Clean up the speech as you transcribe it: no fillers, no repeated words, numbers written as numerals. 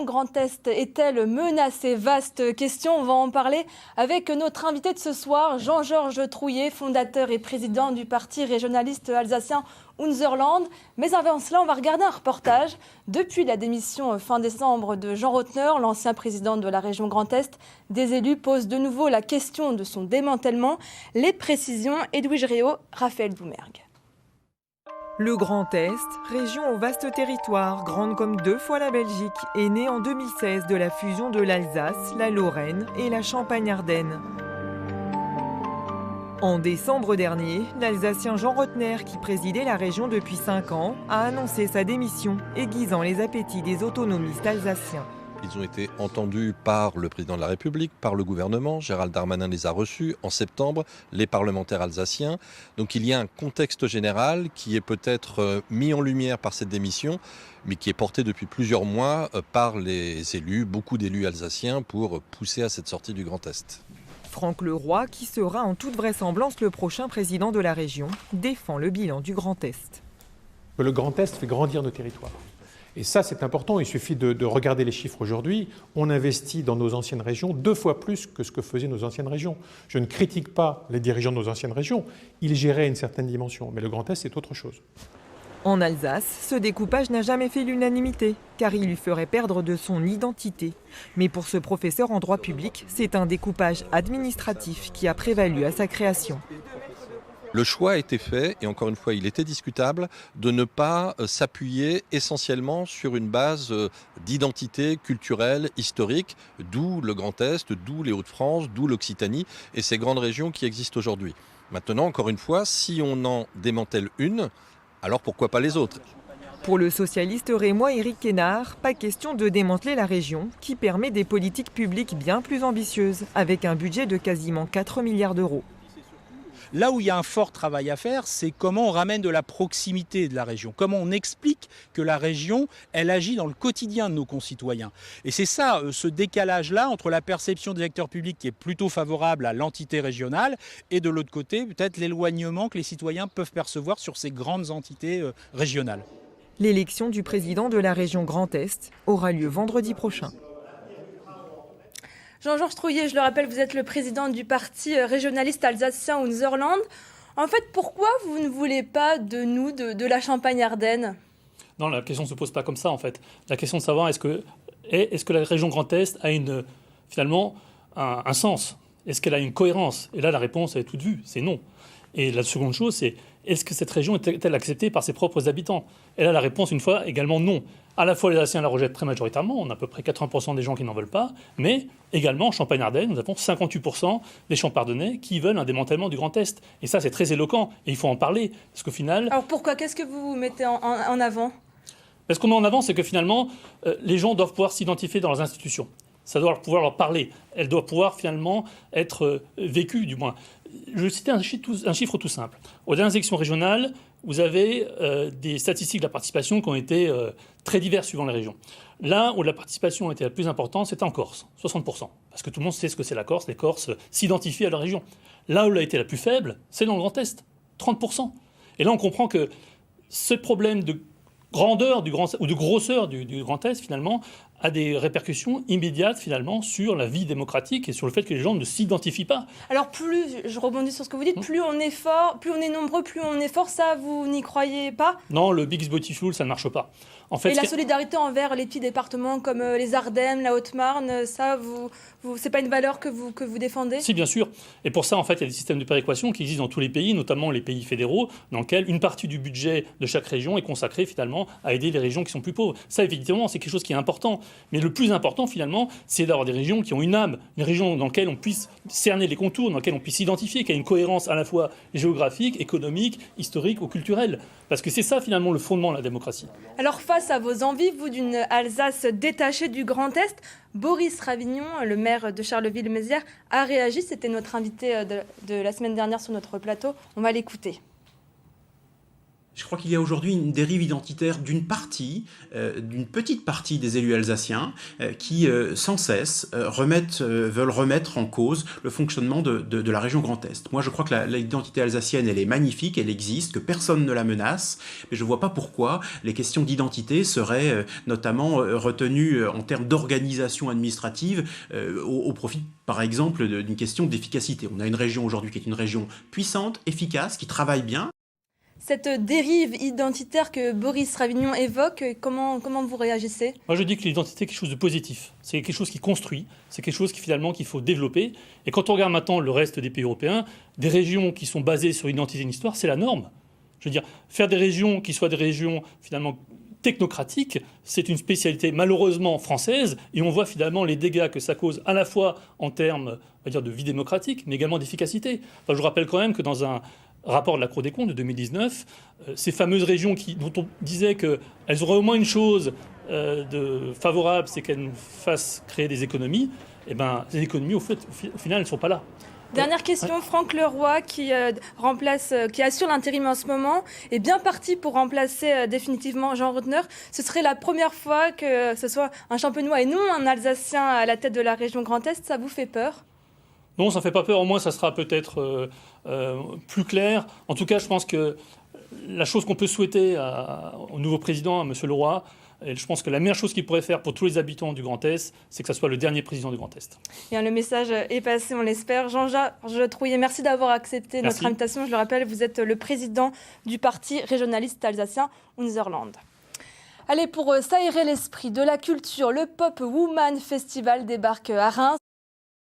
Grand Est est-elle menacée? Vaste question, on va en parler avec notre invité de ce soir, Jean-Georges Trouillet, fondateur et président du parti régionaliste alsacien Unserland. Mais avant cela, on va regarder un reportage. Depuis la démission fin décembre de Jean Rotner, l'ancien président de la région Grand Est, des élus posent de nouveau la question de son démantèlement. Les précisions, Edwige Réau, Raphaël Doumergue. Le Grand Est, région au vaste territoire, grande comme 2 fois la Belgique, est née en 2016 de la fusion de l'Alsace, la Lorraine et la Champagne-Ardenne. En décembre dernier, l'Alsacien Jean Rotner, qui présidait la région depuis 5 ans, a annoncé sa démission, aiguisant les appétits des autonomistes alsaciens. Ils ont été entendus par le président de la République, par le gouvernement. Gérald Darmanin les a reçus en septembre, les parlementaires alsaciens. Donc il y a un contexte général qui est peut-être mis en lumière par cette démission, mais qui est porté depuis plusieurs mois par les élus, beaucoup d'élus alsaciens, pour pousser à cette sortie du Grand Est. Franck Leroy, qui sera en toute vraisemblance le prochain président de la région, défend le bilan du Grand Est. Le Grand Est fait grandir nos territoires. Et ça, c'est important. Il suffit de regarder les chiffres aujourd'hui. On investit dans nos anciennes régions 2 fois plus que ce que faisaient nos anciennes régions. Je ne critique pas les dirigeants de nos anciennes régions. Ils géraient une certaine dimension. Mais le Grand Est, c'est autre chose. En Alsace, ce découpage n'a jamais fait l'unanimité, car il lui ferait perdre de son identité. Mais pour ce professeur en droit public, c'est un découpage administratif qui a prévalu à sa création. Le choix a été fait, et encore une fois, il était discutable, de ne pas s'appuyer essentiellement sur une base d'identité culturelle, historique, d'où le Grand Est, d'où les Hauts-de-France, d'où l'Occitanie et ces grandes régions qui existent aujourd'hui. Maintenant, encore une fois, si on en démantèle une, alors pourquoi pas les autres ? Pour le socialiste rémois Éric Quénard, pas question de démanteler la région, qui permet des politiques publiques bien plus ambitieuses, avec un budget de quasiment 4 milliards d'euros. Là où il y a un fort travail à faire, c'est comment on ramène de la proximité de la région, comment on explique que la région, elle agit dans le quotidien de nos concitoyens. Et c'est ça, ce décalage-là entre la perception des acteurs publics qui est plutôt favorable à l'entité régionale et de l'autre côté, peut-être l'éloignement que les citoyens peuvent percevoir sur ces grandes entités régionales. L'élection du président de la région Grand Est aura lieu vendredi prochain. Jean-Georges Trouillet, je le rappelle, vous êtes le président du parti régionaliste alsacien Unserland. En fait, pourquoi vous ne voulez pas de nous, de la Champagne-Ardenne ? Non, la question ne se pose pas comme ça, en fait. La question de savoir est-ce que la région Grand Est a finalement un sens ? Est-ce qu'elle a une cohérence ? Et là, la réponse est toute vue, c'est non. Et la seconde chose, c'est est-ce que cette région est-elle acceptée par ses propres habitants ? Et là, la réponse, une fois, également non. À la fois, les Alsaciens la rejettent très majoritairement, on a à peu près 80% des gens qui n'en veulent pas, mais également, en Champagne-Ardenne, nous avons 58% des Champardonnais qui veulent un démantèlement du Grand Est. Et ça, c'est très éloquent, et il faut en parler, parce qu'au final... Alors pourquoi ? Qu'est-ce que vous mettez en avant ? Parce qu'on met en avant, c'est que finalement, les gens doivent pouvoir s'identifier dans leurs institutions. Ça doit pouvoir leur parler. Elles doivent pouvoir finalement être vécues, du moins. Je vais citer un chiffre tout simple. Aux dernières élections régionales, vous avez des statistiques de la participation qui ont été très diverses suivant les régions. Là où la participation était la plus importante, c'était en Corse, 60%. Parce que tout le monde sait ce que c'est la Corse, les Corses s'identifient à leur région. Là où elle a été la plus faible, c'est dans le Grand Est, 30%. Et là, on comprend que ce problème de grandeur ou de grosseur du Grand Est, finalement, a des répercussions immédiates, finalement, sur la vie démocratique et sur le fait que les gens ne s'identifient pas. Alors, je rebondis sur ce que vous dites, plus on est fort, plus on est nombreux, plus on est fort, ça, vous n'y croyez pas ? Non, le Big is Beautiful, ça ne marche pas. En fait, et la solidarité envers les petits départements comme les Ardennes, la Haute-Marne, ça, c'est pas une valeur que vous défendez ? Si, bien sûr. Et pour ça, en fait, il y a des systèmes de péréquation qui existent dans tous les pays, notamment les pays fédéraux, dans lesquels une partie du budget de chaque région est consacrée, finalement, à aider les régions qui sont plus pauvres. Ça, évidemment, c'est quelque chose qui est important. Mais le plus important, finalement, c'est d'avoir des régions qui ont une âme, une région dans laquelle on puisse cerner les contours, dans laquelle on puisse s'identifier, qui a une cohérence à la fois géographique, économique, historique ou culturelle. Parce que c'est ça, finalement, le fondement de la démocratie. Alors, face à vos envies, vous, d'une Alsace détachée du Grand Est, Boris Ravignon, le maire de Charleville-Mézières, a réagi. C'était notre invité de la semaine dernière sur notre plateau. On va l'écouter. Je crois qu'il y a aujourd'hui une dérive identitaire d'une petite partie des élus alsaciens qui, sans cesse, veulent remettre en cause le fonctionnement de la région Grand Est. Moi, je crois que l'identité alsacienne, elle est magnifique, elle existe, que personne ne la menace, mais je ne vois pas pourquoi les questions d'identité seraient notamment retenues en termes d'organisation administrative au profit, par exemple, d'une question d'efficacité. On a une région aujourd'hui qui est une région puissante, efficace, qui travaille bien. Cette dérive identitaire que Boris Ravignon évoque, comment vous réagissez? Moi, je dis que l'identité est quelque chose de positif. C'est quelque chose qui construit, c'est quelque chose qu'il faut développer. Et quand on regarde maintenant le reste des pays européens, des régions qui sont basées sur l'identité et une histoire, c'est la norme. Je veux dire, faire des régions qui soient des régions finalement technocratiques, c'est une spécialité malheureusement française. Et on voit finalement les dégâts que ça cause à la fois en termes, on va dire, de vie démocratique, mais également d'efficacité. Enfin, je vous rappelle quand même que dans un rapport de la Cour des comptes de 2019, ces fameuses régions dont on disait qu'elles auraient au moins une chose de favorable, c'est qu'elles nous fassent créer des économies. Eh bien, ces économies, au final, elles ne sont pas là. Dernière question, Franck Leroy, qui assure l'intérim en ce moment, est bien parti pour remplacer définitivement Jean Rottner. Ce serait la première fois que ce soit un Champenois et non un Alsacien à la tête de la région Grand Est. Ça vous fait peur ? Non, ça ne fait pas peur. Au moins, ça sera peut-être plus clair. En tout cas, je pense que la chose qu'on peut souhaiter au nouveau président, à M. Leroy, et je pense que la meilleure chose qu'il pourrait faire pour tous les habitants du Grand Est, c'est que ce soit le dernier président du Grand Est. Bien, le message est passé, on l'espère. Jean-Georges Trouillet, merci d'avoir accepté notre invitation. Je le rappelle, vous êtes le président du parti régionaliste alsacien Unserland. Allez, pour s'aérer l'esprit de la culture, le Pop Woman Festival débarque à Reims.